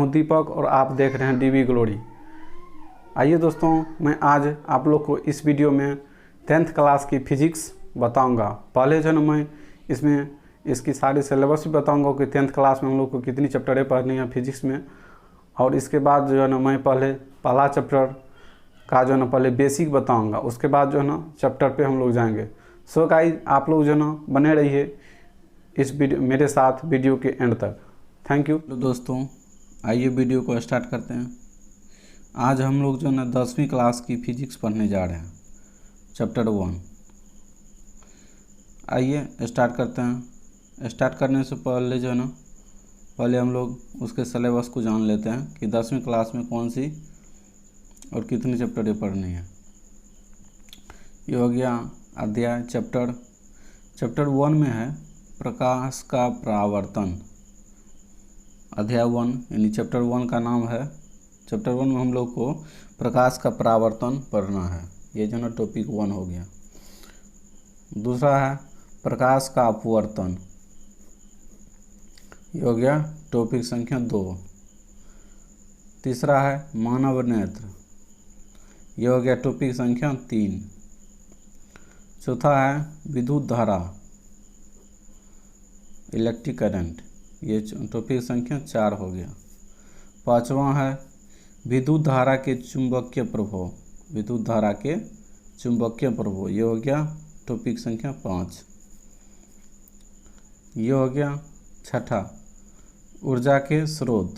हूं दीपक और आप देख रहे हैं डीवी ग्लोरी। आइए दोस्तों, मैं आज आप लोग को इस वीडियो में 10th क्लास की फिजिक्स बताऊंगा। पहले जो है मैं इसमें इसकी सारी सिलेबस भी बताऊंगा कि 10th क्लास में हम लोग को कितनी चैप्टरें पढ़नी है फिजिक्स में। और इसके बाद जो है ना मैं पहला चैप्टर का जो है ना पहले बेसिक बताऊंगा, उसके बाद जो है ना चैप्टर पे हम लोग जाएंगे। सो गाइस, आप लोग जो है ना बने रहिए इस वीडियो मेरे साथ वीडियो के एंड तक। Thank you. तो दोस्तों, आइए वीडियो को स्टार्ट करते हैं। आज हम लोग जो है ना 10वीं क्लास की फिजिक्स पढ़ने जा रहे हैं, चैप्टर 1। आइए स्टार्ट करते हैं। स्टार्ट करने से पहले जो है ना पहले हम लोग उसके सिलेबस को जान लेते हैं कि 10वीं क्लास में कौन सी और कितनी चैप्टरें पढ़नी है। ये हो गया अध्याय चैप्टर 1 में है प्रकाश का परावर्तन। अध्याय 1 यानी चैप्टर 1 का नाम है। चैप्टर 1 में हम लोग को प्रकाश का परावर्तन पढ़ना है। ये जो ना टॉपिक 1 हो गया। दूसरा है प्रकाश का अपवर्तन। ये हो गया टॉपिक संख्या 2। तीसरा है मानव नेत्र। ये हो गया टॉपिक संख्या 3। चौथा है विद्युत धारा, इलेक्ट्रिक करंट। ये टॉपिक संख्या 4 हो गया। पांचवा है विद्युत धारा के चुंबकीय प्रभाव। विद्युत धारा के चुंबकीय प्रभाव, ये हो गया टॉपिक संख्या 5। ये हो गया छठा ऊर्जा के स्रोत।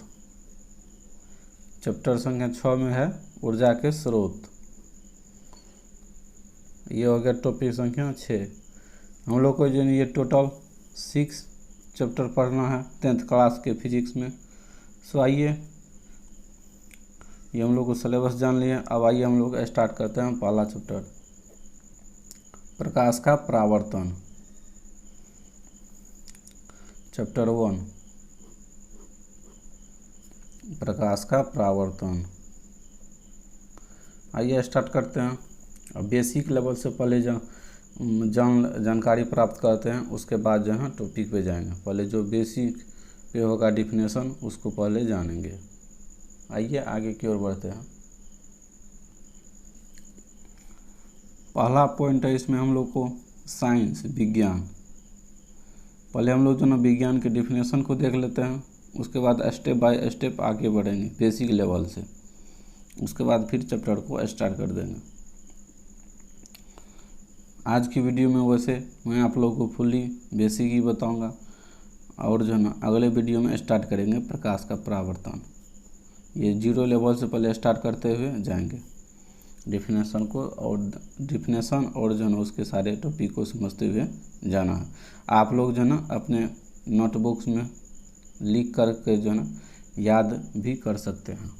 चैप्टर संख्या 6 में है ऊर्जा के स्रोत। ये हो गया टॉपिक संख्या 6। हम लोग को जो ये टोटल 6 चैप्टर पढ़ना है 10th क्लास के फिजिक्स में। सो आइए, ये हम लोग को सिलेबस जान लिए। अब आइए हम लोग स्टार्ट करते हैं पहला चैप्टर, प्रकाश का परावर्तन। चैप्टर 1, प्रकाश का परावर्तन। आइए स्टार्ट करते हैं। अब बेसिक लेवल से पहले जानकारी प्राप्त करते हैं, उसके बाद जो है टॉपिक पे जाएंगे। पहले जो बेसिक पे होगा डिफिनेशन, उसको पहले जानेंगे। आइए आगे की ओर बढ़ते हैं। पहला पॉइंट है इसमें हम लोग को साइंस, विज्ञान। पहले हम लोग जो ना विज्ञान के डिफिनेशन को देख लेते हैं, उसके बाद स्टेप बाय स्टेप आगे बढ़ेंगे बेसिक लेवल से। उसके बाद फिर चैप्टर को स्टार्ट कर देंगे। आज की वीडियो में वैसे मैं आप लोगों को फुल्ली बेसिक ही बताऊंगा, और जो है ना अगले वीडियो में स्टार्ट करेंगे प्रकाश का परावर्तन। ये 0 लेवल से पहले स्टार्ट करते हुए जाएंगे डिफिनेशन को, और डिफिनेशन और जो है ना उसके सारे टॉपिक को समझते हुए जाना है। आप लोग जो है ना अपने नोटबुक्स में लिख करके जो है ना याद भी कर सकते हैं।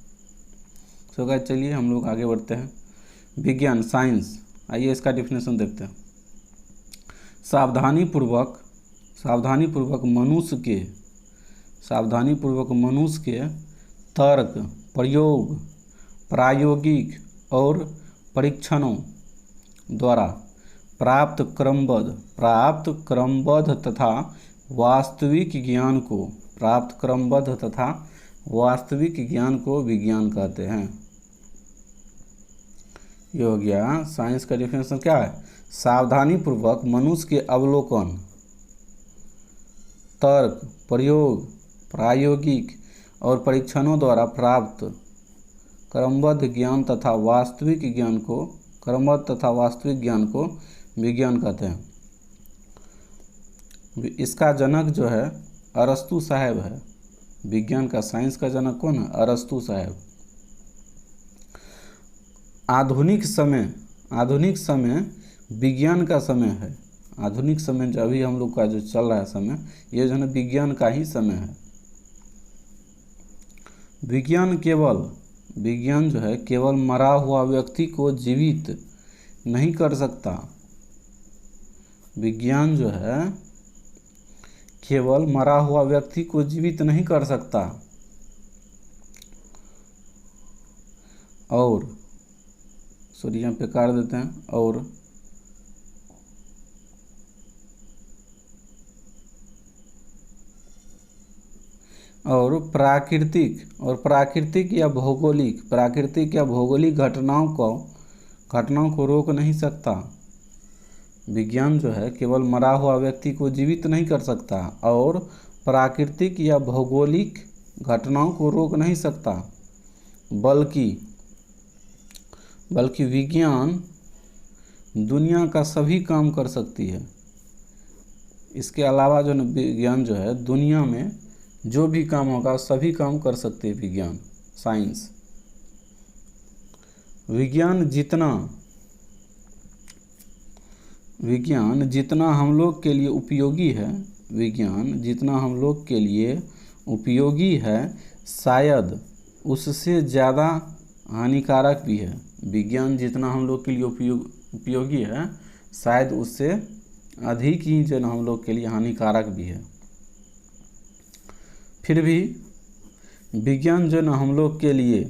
सो गाइस, चलिए हम लोग आगे बढ़ते हैं। विज्ञान, साइंस। आइए इसका डिफिनेशन देखते हैं। सावधानीपूर्वक मनुष्य के तर्क, प्रयोग, प्रायोगिक और परीक्षणों द्वारा प्राप्त क्रमबद्ध तथा वास्तविक ज्ञान को विज्ञान कहते हैं। ये हो गया साइंस का डिफिनेशन। क्या है? सावधानीपूर्वक मनुष्य के अवलोकन, तर्क, प्रयोग, प्रायोगिक और परीक्षणों द्वारा प्राप्त क्रमबद्ध ज्ञान तथा वास्तविक ज्ञान को विज्ञान कहते हैं। इसका जनक जो है अरस्तु साहब है। विज्ञान का, साइंस का जनक कौन है? अरस्तु साहब। आधुनिक समय विज्ञान का समय है। आधुनिक समय जो अभी हम लोग का जो चल रहा है समय, ये जो है विज्ञान का ही समय है। विज्ञान जो है केवल मरा हुआ व्यक्ति को जीवित नहीं कर सकता। विज्ञान जो है केवल मरा हुआ व्यक्ति को जीवित नहीं कर सकता, और यहाँ पे काट देते हैं, और और प्राकृतिक या भौगोलिक घटनाओं को रोक नहीं सकता। विज्ञान जो है केवल मरा हुआ व्यक्ति को जीवित नहीं कर सकता और प्राकृतिक या भौगोलिक घटनाओं को रोक नहीं सकता, बल्कि विज्ञान दुनिया का सभी काम कर सकती है। इसके अलावा जो विज्ञान जो है दुनिया में जो भी काम होगा सभी काम कर सकते हैं विज्ञान, साइंस। विज्ञान जितना हम लोग के लिए उपयोगी है, शायद उससे ज़्यादा हानिकारक भी है। विज्ञान जितना हम लोग के लिए उपयोगी है, शायद उससे अधिक ही जो हम लोग के लिए हानिकारक भी है। फिर भी विज्ञान जो हम लोग के लिए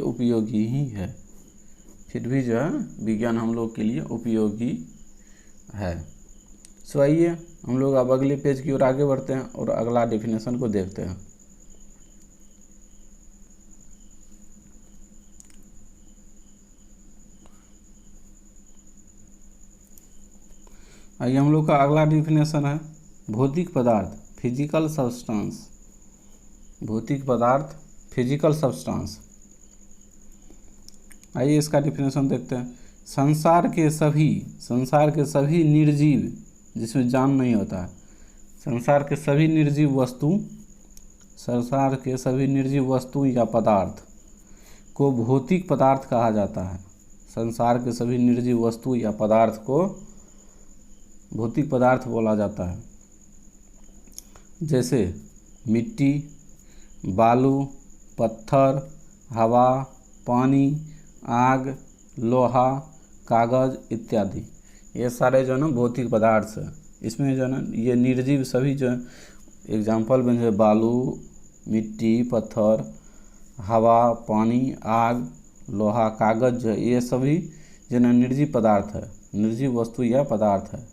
उपयोगी ही है। सो आइए हम लोग अब अगले पेज की ओर आगे बढ़ते हैं और अगला डेफिनेशन को देखते हैं। आइए हम लोग का अगला डेफिनेशन है भौतिक पदार्थ, फिजिकल सब्सटेंस। आइए इसका डेफिनेशन देखते हैं। संसार के सभी निर्जीव, जिसमें जान नहीं होता है, संसार के सभी निर्जीव वस्तु या पदार्थ को भौतिक पदार्थ कहा जाता है। संसार के सभी निर्जीव वस्तु या पदार्थ को भौतिक पदार्थ बोला जाता है। जैसे मिट्टी, बालू, पत्थर, हवा, पानी, आग, लोहा, कागज इत्यादि, ये सारे जो है ना भौतिक पदार्थ है। इसमें जो है ना ये निर्जीव सभी जो एग्जाम्पल में है बालू, मिट्टी, पत्थर, हवा, पानी, आग, लोहा, कागज जो है ये सभी जो है निर्जीव पदार्थ है, निर्जीव वस्तु या पदार्थ है।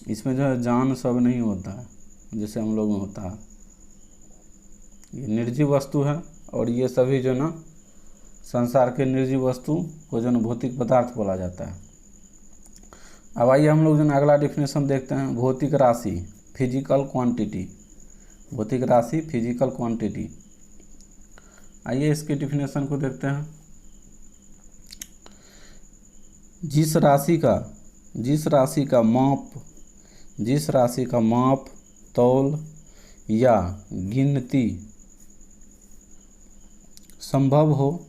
इसमें जो है जान सब नहीं होता है जैसे हम लोग में होता है। ये निर्जीव वस्तु है और ये सभी जो ना संसार के निर्जीव वस्तु को जो ना भौतिक पदार्थ बोला जाता है। अब आइए हम लोग जो ना अगला डेफिनेशन देखते हैं भौतिक राशि, फिजिकल क्वांटिटी। आइए इसके डेफिनेशन को देखते हैं। जिस राशि का माप, तौल या गिनती संभव हो,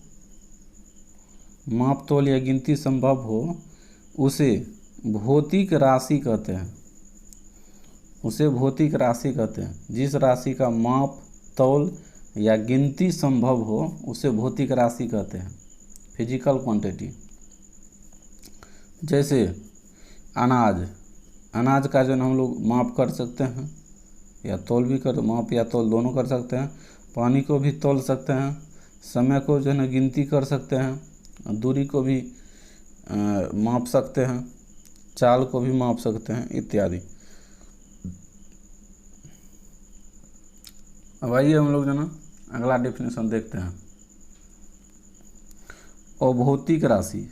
उसे भौतिक राशि कहते हैं। जिस राशि का माप, तौल या गिनती संभव हो उसे भौतिक राशि कहते हैं, फिजिकल क्वांटिटी। जैसे अनाज का जो हम लोग माप कर सकते हैं या तौल भी माप या तौल दोनों कर सकते हैं। पानी को भी तौल सकते हैं, समय को जो है ना गिनती कर सकते हैं, दूरी को भी माप सकते हैं, चाल को भी माप सकते हैं इत्यादि। अब आइए हम लोग जो ना अगला डेफिनेशन देखते हैं अभौतिक राशि।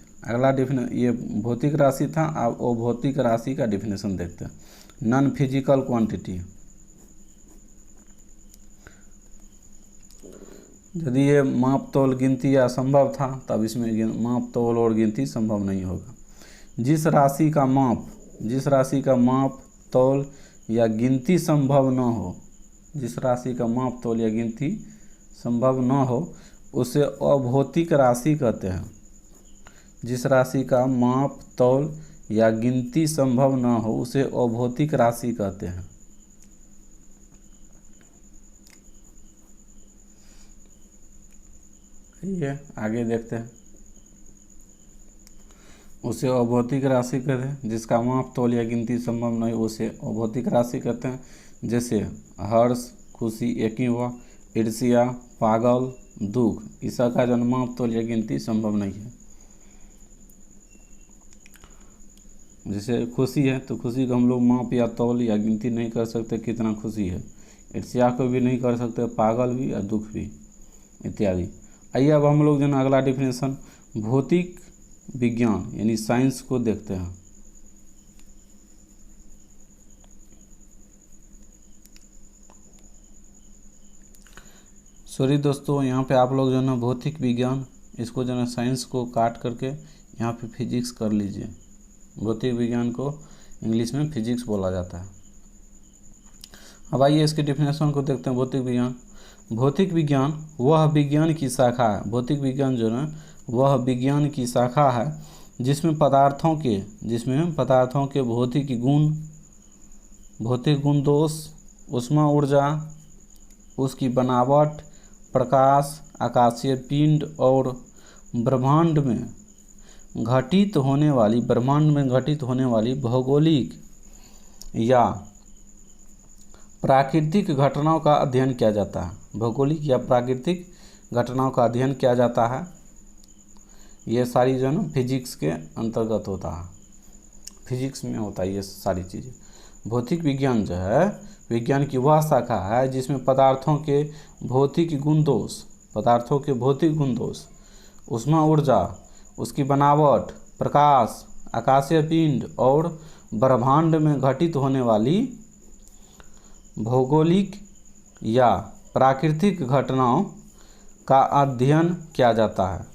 ये भौतिक राशि था, अब अभौतिक राशि का डेफिनेशन देखते हैं। नॉन फिजिकल क्वांटिटी, यदि ये माप तौल गिनती असंभव था तब इसमें माप तौल और गिनती संभव नहीं होगा। जिस राशि का माप तौल या गिनती संभव न हो, उसे अभौतिक राशि कहते हैं। जिस राशि का माप तौल या गिनती संभव न हो उसे अभौतिक राशि कहते हैं। ये आगे देखते हैं। उसे अभौतिक राशि कहते हैं। जिसका माप तौल या गिनती संभव नहीं उसे अभौतिक राशि कहते हैं। जैसे हर्ष, खुशी, यकीन, ईर्ष्या, पागल, दुख, इसका जो माप तौल या गिनती संभव नहीं है। जैसे खुशी है तो खुशी को हम लोग माप या तौल या गिनती नहीं कर सकते कितना खुशी है। ईर्ष्या को भी नहीं कर सकते, पागल भी और दुख भी इत्यादि। आइए अब हम लोग जो है अगला डिफिनेशन भौतिक विज्ञान यानी साइंस को देखते हैं। सॉरी दोस्तों, यहाँ पे आप लोग जो है ना भौतिक विज्ञान, इसको जो है साइंस को काट करके यहाँ पे फिजिक्स कर लीजिए। भौतिक विज्ञान को इंग्लिश में फिजिक्स बोला जाता है। अब आइए इसके डिफिनेशन को देखते हैं। भौतिक विज्ञान, भौतिक विज्ञान वह विज्ञान की शाखा है, भौतिक विज्ञान जो है वह विज्ञान की शाखा है जिसमें पदार्थों के भौतिक गुण दोष, ऊष्मा ऊर्जा, उसकी बनावट, प्रकाश, आकाशीय पिंड और ब्रह्मांड में घटित होने वाली भौगोलिक या प्राकृतिक घटनाओं का अध्ययन किया जाता है। भौगोलिक या प्राकृतिक घटनाओं का अध्ययन किया जाता है। ये सारी जो है ना फिजिक्स के अंतर्गत होता है, फिजिक्स में होता है ये सारी चीज़ें। भौतिक विज्ञान जो है विज्ञान की वह शाखा है जिसमें पदार्थों के भौतिक गुण दोष, ऊष्मा ऊर्जा, उसकी बनावट, प्रकाश, आकाशीय पिंड और ब्रह्मांड में घटित होने वाली भौगोलिक या प्राकृतिक घटनाओं का अध्ययन किया जाता है।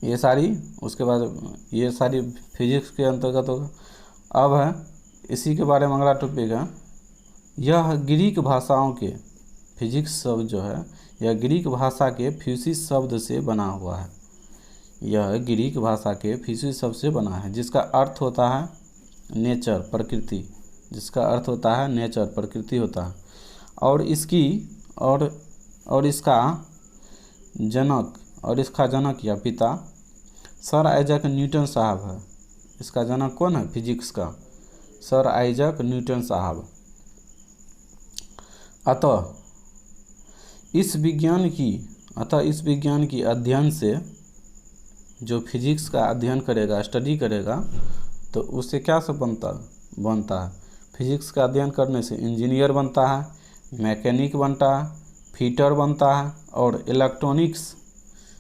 ये सारी, उसके बाद ये सारी फिजिक्स के अंतर्गत होगा। अब है इसी के बारे में अगला टॉपिक है, यह ग्रीक भाषाओं के फिजिक्स शब्द जो है यह ग्रीक भाषा के फ्यूसिस शब्द से बना हुआ है। यह ग्रीक भाषा के फ्यूसिस शब्द से बना है जिसका अर्थ होता है नेचर, प्रकृति, प्रकृति होता है। और इसका जनक या पिता सर आइजैक न्यूटन साहब है। इसका जनक कौन है फिजिक्स का? सर आइजैक न्यूटन साहब। अतः इस विज्ञान की अध्ययन से जो फिजिक्स का अध्ययन करेगा, स्टडी करेगा, तो उससे क्या सब बनता है? फिजिक्स का अध्ययन करने से इंजीनियर बनता है, मैकेनिक बनता है, फिटर बनता है और इलेक्ट्रॉनिक्स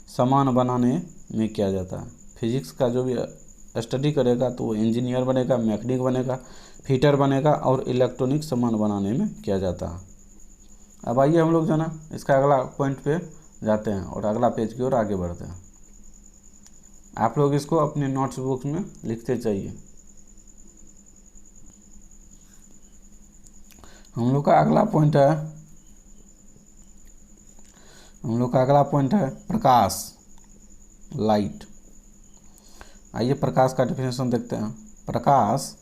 सामान बनाने में किया जाता है। फिजिक्स का जो भी स्टडी करेगा तो वो इंजीनियर बनेगा, मैकेनिक बनेगा, फिटर बनेगा और इलेक्ट्रॉनिक सामान बनाने में किया जाता है। अब आइए हम लोग जो है ना इसका अगला पॉइंट पे जाते हैं और अगला पेज की ओर आगे बढ़ते हैं। आप लोग इसको अपने नोट्स बुक में लिखते जाइए। हम लोग का अगला पॉइंट है प्रकाश, लाइट। आइए प्रकाश का डेफिनेशन देखते हैं। प्रकाश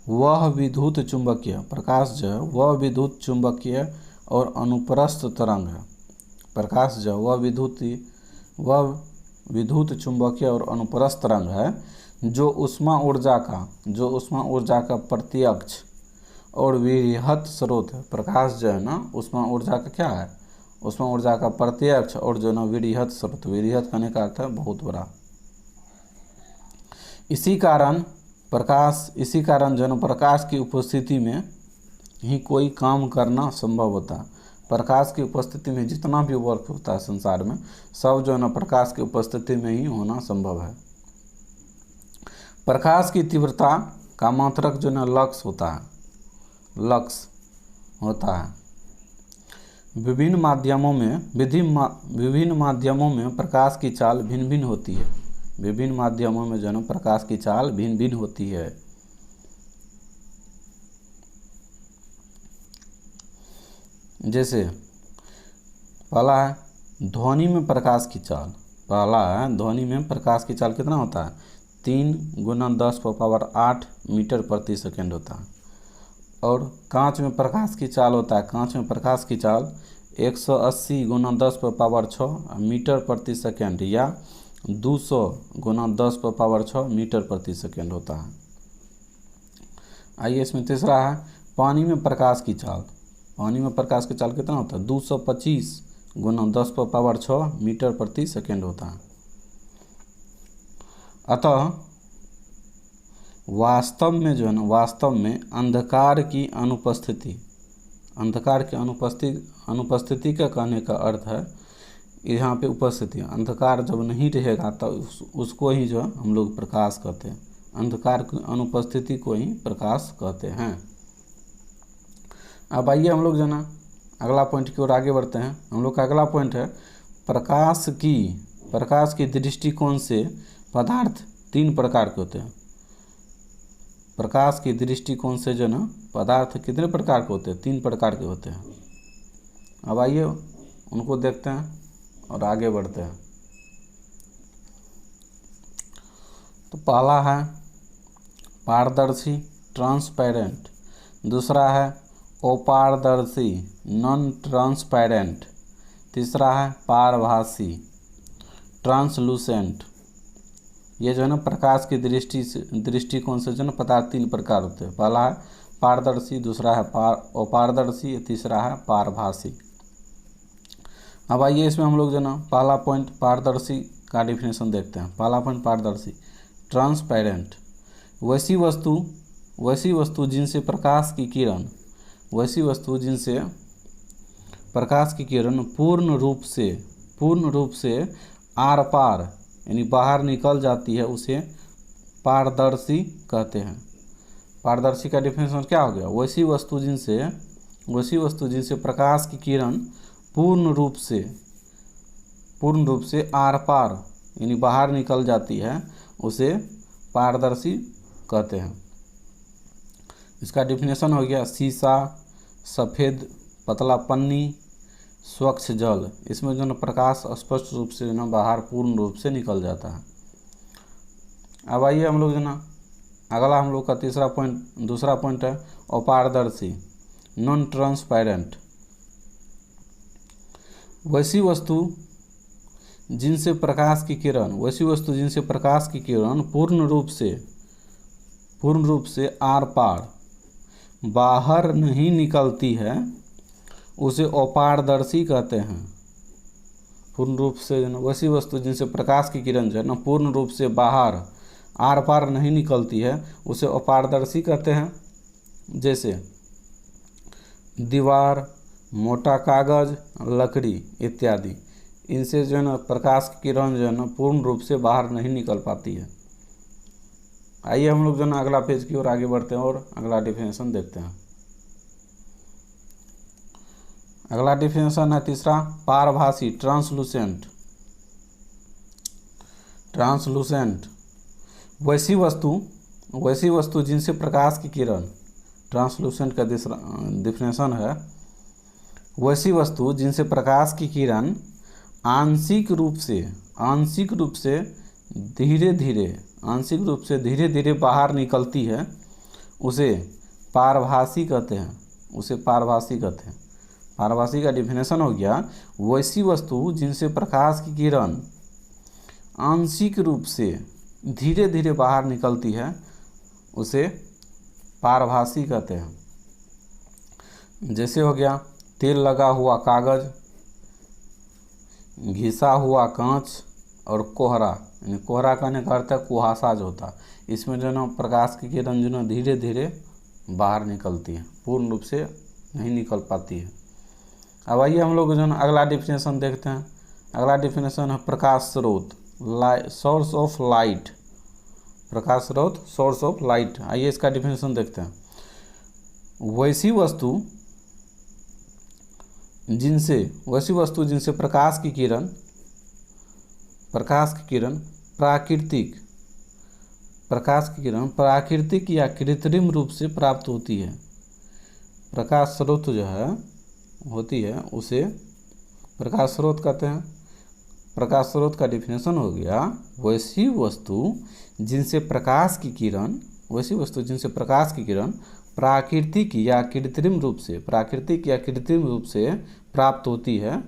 वह विद्युत चुंबकीय और अनुप्रस्थ तरंग है। प्रकाश जो वह विद्युत चुंबकीय और अनुप्रस्थ तरंग है जो ऊष्मा ऊर्जा का प्रत्यक्ष और विरहित स्रोत है। प्रकाश जो है ना ऊष्मा ऊर्जा का क्या है? ऊष्मा ऊर्जा का प्रत्यक्ष और जो ना विरहित स्रोत, विरहित करने का अर्थ है बहुत बड़ा। इसी कारण जो है प्रकाश की उपस्थिति में ही कोई काम करना संभव होता है। प्रकाश की उपस्थिति में जितना भी वर्क होता है संसार में, सब जो है ना प्रकाश की उपस्थिति में ही होना संभव है। प्रकाश की तीव्रता का मात्रक जो ना लक्स होता है। विभिन्न माध्यमों में प्रकाश की चाल भिन्न भिन्न होती है। विभिन्न माध्यमों में जो है प्रकाश की चाल भिन्न भिन्न होती है। जैसे पहला है ध्वनि में प्रकाश की चाल। कितना होता है? 3 × 10⁸ मीटर प्रति सेकेंड होता है। और कांच में प्रकाश की चाल होता है, 180 × 10⁻6 मीटर प्रति सेकेंड या 200 × 10⁻6 मीटर प्रति सेकेंड होता है। आइए इसमें तीसरा है पानी में प्रकाश की चाल कितना होता है? 225 × 10⁻6 मीटर प्रति सेकेंड होता है। वास्तव में जो है ना, वास्तव में अंधकार की अनुपस्थिति, अंधकार की अनुपस्थिति का कहने का अर्थ है यहाँ पे उपस्थिति। अंधकार जब नहीं रहेगा तो उसको ही जो है हम लोग प्रकाश कहते हैं। अंधकार की अनुपस्थिति को ही प्रकाश कहते हैं। अब आइए हम लोग जो है ना अगला पॉइंट की ओर आगे बढ़ते हैं। हम लोग का अगला पॉइंट है प्रकाश की दृष्टिकोण से पदार्थ 3 प्रकार के होते हैं। प्रकाश की दृष्टिकोण से जो ना पदार्थ कितने प्रकार के होते हैं? 3 प्रकार के होते हैं। अब आइए उनको देखते हैं और आगे बढ़ते हैं। तो पहला है पारदर्शी ट्रांसपेरेंट, दूसरा है अपारदर्शी नॉन ट्रांसपेरेंट, तीसरा है पारभासी ट्रांसलूसेंट। ये जो है ना प्रकाश की दृष्टिकोण से जो ना पदार्थ 3 प्रकार होते हैं। पहला है पारदर्शी, दूसरा है अपारदर्शी, तीसरा है पारभासी। अब आइए इसमें हम लोग जो ना पहला पॉइंट पारदर्शी का डिफिनेशन देखते हैं। पहला पॉइंट पारदर्शी ट्रांसपेरेंट, वैसी वस्तु जिनसे प्रकाश की किरण पूर्ण रूप से आर पार यानी बाहर निकल जाती है, उसे पारदर्शी कहते हैं। पारदर्शी का डिफिनेशन क्या हो गया? वैसी वस्तु जिनसे प्रकाश की किरण पूर्ण रूप से आर पार यानी बाहर निकल जाती है, उसे पारदर्शी कहते हैं। इसका डिफिनेशन हो गया शीशा, सफ़ेद पतला पन्नी, स्वच्छ जल। इसमें जो ना प्रकाश स्पष्ट रूप से ना बाहर पूर्ण रूप से निकल जाता है। अब आइए हम लोग जो ना अगला हम लोग का दूसरा पॉइंट है अपारदर्शी नॉन ट्रांसपेरेंट, वैसी वस्तु जिनसे प्रकाश की किरण पूर्ण रूप से आर पार बाहर नहीं निकलती है, उसे अपारदर्शी कहते हैं। पूर्ण रूप से वैसी वस्तु जिनसे प्रकाश की किरण जो है ना पूर्ण रूप से बाहर आर पार नहीं निकलती है, उसे अपारदर्शी कहते हैं। जैसे दीवार, मोटा कागज, लकड़ी इत्यादि, इनसे जो है ना प्रकाश की किरण जो है ना पूर्ण रूप से बाहर नहीं निकल पाती है। आइए हम लोग जो ना अगला पेज की ओर आगे बढ़ते हैं और अगला डिफिनेशन देखते हैं। अगला डिफिनेशन है तीसरा पारभासी ट्रांसलूसेंट, वैसी वस्तु जिनसे प्रकाश की किरण, ट्रांसलूसेंट का डिफिनेशन है वैसी वस्तु जिनसे प्रकाश की किरण आंशिक रूप से धीरे धीरे बाहर निकलती है, उसे पारभासी कहते हैं। पारभासी का डिफिनेशन हो गया वैसी वस्तु जिनसे प्रकाश की किरण आंशिक रूप से धीरे धीरे बाहर निकलती है, उसे पारभासी कहते हैं। जैसे हो गया तेल लगा हुआ कागज, घिसा हुआ कांच और कोहरा, यानी कोहरा कहने का अर्थ है कुहासा जो होता है। इसमें जो ना प्रकाश की किरण जो ना धीरे धीरे बाहर निकलती है, पूर्ण रूप से नहीं निकल पाती है। अब आइए हम लोग जो ना अगला डिफिनेशन देखते हैं। अगला डिफिनेशन है प्रकाश स्रोत, सोर्स ऑफ लाइट। प्रकाश स्रोत, सोर्स ऑफ लाइट। आइए इसका डिफिनेशन देखते हैं। वैसी वस्तु जिनसे प्रकाश की किरण प्राकृतिक या कृत्रिम रूप से प्राप्त होती है। प्रकाश स्रोत जो है होती है उसे प्रकाश स्रोत कहते हैं। प्रकाश स्रोत का डिफिनेशन हो गया वैसी वस्तु जिनसे प्रकाश की किरण प्राकृतिक या कृत्रिम रूप से प्राप्त होती है,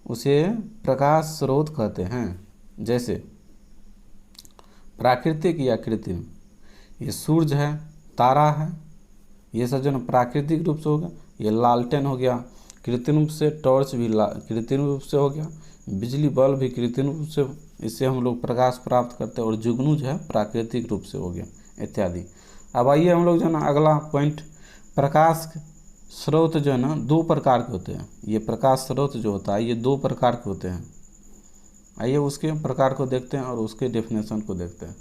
उसे प्रकाश स्रोत कहते हैं। जैसे प्राकृतिक या कृत्रिम, ये सूर्य है, तारा है, ये सब जो ना प्राकृतिक रूप से हो गया। ये लालटेन हो गया, कृत्रिम रूप से टॉर्च भी कृत्रिम रूप से हो गया, बिजली बल्ब भी कृत्रिम रूप से इससे हम लोग प्रकाश प्राप्त करते हैं, और जुगनू जो है प्राकृतिक रूप से हो गया इत्यादि। अब आइए हम लोग जो है ना अगला पॉइंट, प्रकाश स्रोत जो है ना दो प्रकार के होते हैं। ये प्रकाश स्रोत जो होता है ये दो प्रकार के होते हैं। आइए उसके प्रकार को देखते हैं और उसके डेफिनेशन को देखते हैं।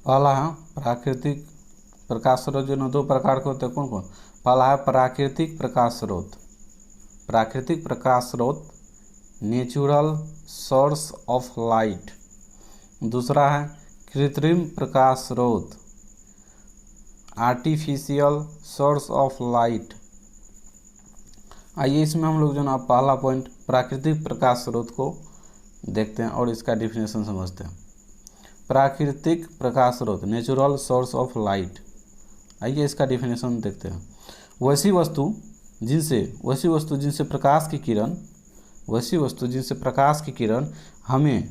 पहला है प्राकृतिक प्रकाश स्रोत, जो ना दो प्रकार के होते हैं। कौन कौन? पहला है प्राकृतिक प्रकाश स्रोत। प्राकृतिक प्रकाश स्रोत नेचुरल सोर्स ऑफ लाइट। दूसरा है कृत्रिम प्रकाश स्रोत आर्टिफिशियल सोर्स ऑफ लाइट। आइए इसमें हम लोग जो ना पहला पॉइंट प्राकृतिक प्रकाश स्रोत को देखते हैं और इसका डिफिनेशन समझते हैं। प्राकृतिक प्रकाश स्रोत नेचुरल सोर्स ऑफ लाइट। आइए इसका डिफिनेशन देखते हैं। वैसी वस्तु जिनसे प्रकाश की किरण हमें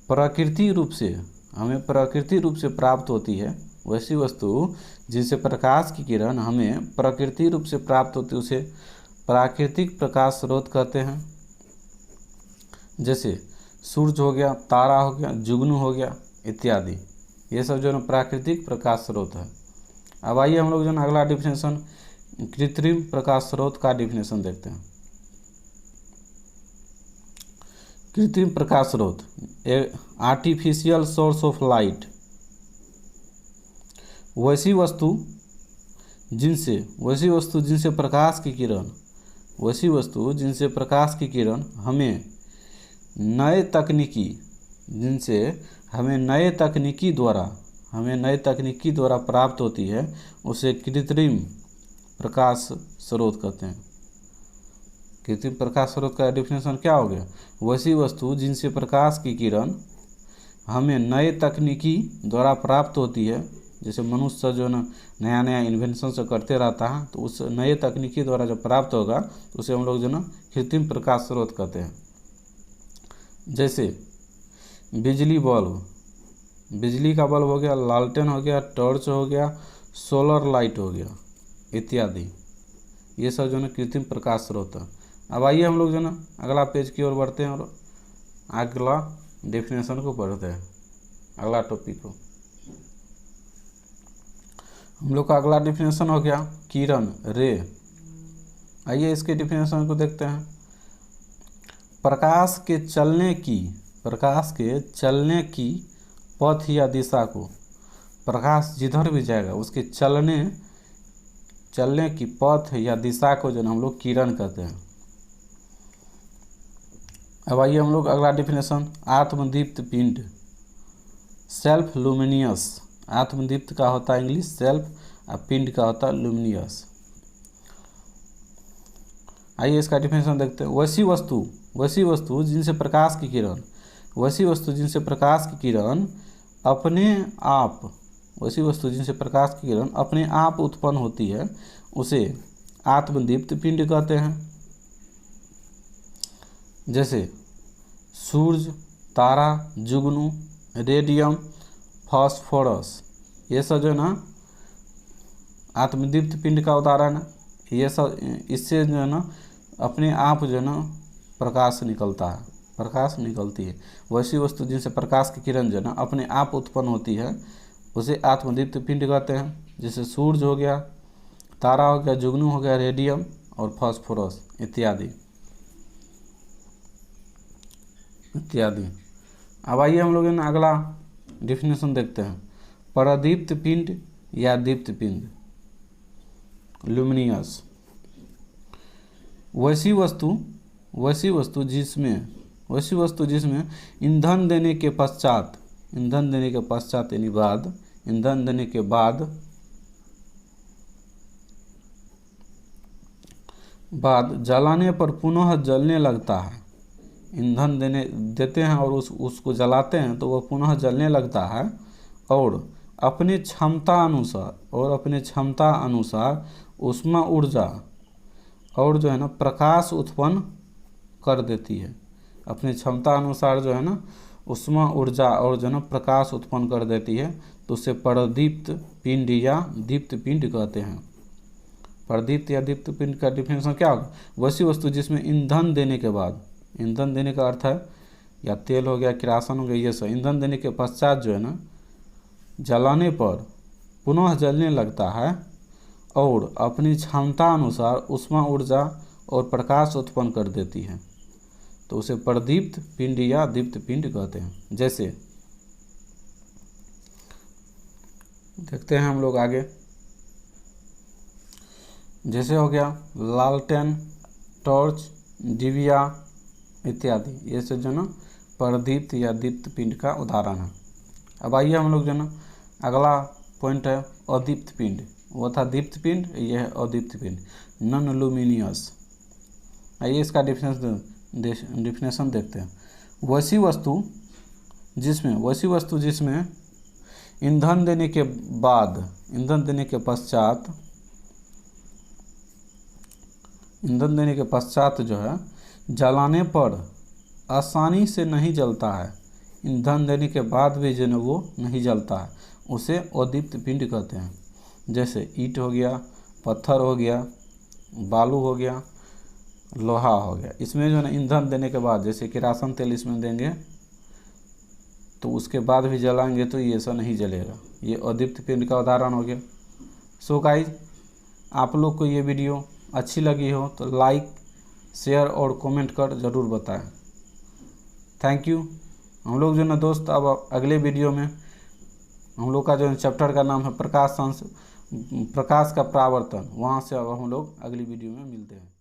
प्राकृतिक रूप से प्राप्त होती है। वैसी वस्तु जिनसे प्रकाश की किरण हमें प्राकृतिक रूप से प्राप्त होती है उसे प्राकृतिक प्रकाश स्रोत कहते हैं। जैसे सूरज हो गया, तारा हो गया, जुगनू हो गया इत्यादि, ये सब जो है प्राकृतिक प्रकाश स्रोत है। अब आइए हम लोग जो है अगला डिफिनेशन कृत्रिम प्रकाश स्रोत का डिफिनेशन देखते हैं। कृत्रिम प्रकाश स्रोत आर्टिफिशियल सोर्स ऑफ लाइट। वैसी वस्तु जिनसे प्रकाश की किरण हमें नए तकनीकी द्वारा प्राप्त होती है उसे कृत्रिम प्रकाश स्रोत कहते हैं। कृत्रिम प्रकाश स्रोत का डिफिनेशन क्या हो गया? वैसी वस्तु जिनसे प्रकाश की किरण हमें नए तकनीकी द्वारा प्राप्त होती है। जैसे मनुष्य जो ना नया नया इन्वेंशन से करते रहता है, तो उस नए तकनीकी द्वारा जब प्राप्त होगा उसे हम लोग जो ना कृत्रिम प्रकाश स्रोत कहते हैं। जैसे बिजली का बल्ब हो गया, लालटेन हो गया, टॉर्च हो गया, सोलर लाइट हो गया इत्यादि, ये सब जो है कृत्रिम प्रकाश स्रोत है। अब आइए हम लोग जो ना अगला पेज की ओर बढ़ते हैं और अगला डेफिनेशन को पढ़ते हैं, अगला टॉपिक को। हम लोग का अगला डिफिनेशन हो गया किरण, रे। आइए इसके डिफिनेशन को देखते हैं। प्रकाश के चलने की पथ या दिशा को, प्रकाश जिधर भी जाएगा उसके चलने की पथ या दिशा को जो हम लोग किरण कहते हैं। अब आइए हम लोग अगला डिफिनेशन आत्मदीप्त पिंड, सेल्फ लुमिनियस। आत्मदीप्त का होता है इंग्लिश सेल्फ, और पिंड का होता है लुमिनियस। आइए इसका डिफिनेशन देखते हैं। वैसी वस्तु जिनसे प्रकाश की किरण अपने आप उत्पन्न होती है उसे आत्मदीप्त पिंड कहते हैं। जैसे सूरज, तारा, जुगनू, रेडियम, फास्फोरस, ये सब जो है ना आत्मदीप्त पिंड का उदाहरण है। ये सब इससे जो है ना अपने आप जो है ना प्रकाश निकलती है। वैसी वस्तु जिनसे प्रकाश की किरण जो है ना अपने आप उत्पन्न होती है उसे आत्मदीप्त पिंड कहते हैं। जैसे सूरज हो गया, तारा हो गया, जुगनू हो गया, रेडियम और फास्फोरस इत्यादि। अब आइए हम लोग ना अगला डिफिनेशन देखते हैं। प्रदीप्त पिंड या दीप्त पिंड, लुमिनियस। वैसी वस्तु जिसमें ईंधन देने के पश्चात यानी ईंधन देने के बाद जलाने पर पुनः जलने लगता है। ईंधन देते हैं और उसको जलाते हैं तो वह पुनः जलने लगता है और अपने क्षमता अनुसार ऊष्मा ऊर्जा और जो है ना प्रकाश उत्पन्न कर देती है। अपनी क्षमता अनुसार जो है ना ऊष्मा ऊर्जा और जो है ना प्रकाश उत्पन्न कर देती है, तो उसे प्रदीप्त पिंड या दीप्त पिंड कहते हैं। प्रदीप्त या दीप्त पिंड का डिफिनेशन क्या होगा? वैसी वस्तु जिसमें ईंधन देने के बाद ईंधन देने का अर्थ है या तेल हो गया, किरासन हो गया, ये सब ईंधन देने के पश्चात जो है ना जलाने पर पुनः जलने लगता है और अपनी क्षमता अनुसार ऊष्मा ऊर्जा और प्रकाश उत्पन्न कर देती है, तो उसे प्रदीप्त पिंड या दीप्त पिंड कहते हैं। जैसे देखते हैं हम लोग आगे, जैसे हो गया लालटेन, टॉर्च, डिबिया इत्यादि, ये सब जो ना प्रदीप्त या दीप्त पिंड का उदाहरण है। अब आइए हम लोग जो ना अगला पॉइंट है अदीप्त पिंड। वो था दीप्त पिंड, यह है अदीप्त पिंड, नॉन लुमिनियस। आइए इसका डिफिनेशन देखते हैं। वैसी वस्तु जिसमें ईंधन देने के पश्चात जो है जलाने पर आसानी से नहीं जलता है, ईंधन देने के बाद भी जो है वो नहीं जलता है, उसे अदीप्त पिंड कहते हैं। जैसे ईंट हो गया, पत्थर हो गया, बालू हो गया, लोहा हो गया, इसमें जो है ईंधन देने के बाद जैसे किरासन तेल इसमें देंगे तो उसके बाद भी जलाएंगे तो ये सब नहीं जलेगा, ये अदीप्त पिंड का उदाहरण हो गया। सो गाइज, आप लोग को ये वीडियो अच्छी लगी हो तो लाइक, शेयर और कमेंट कर ज़रूर बताएं। Thank you. हम लोग जो ना दोस्त अब अगले वीडियो में हम लोग का जो चैप्टर का नाम है प्रकाश का परावर्तन, वहाँ से अब हम लोग अगली वीडियो में मिलते हैं।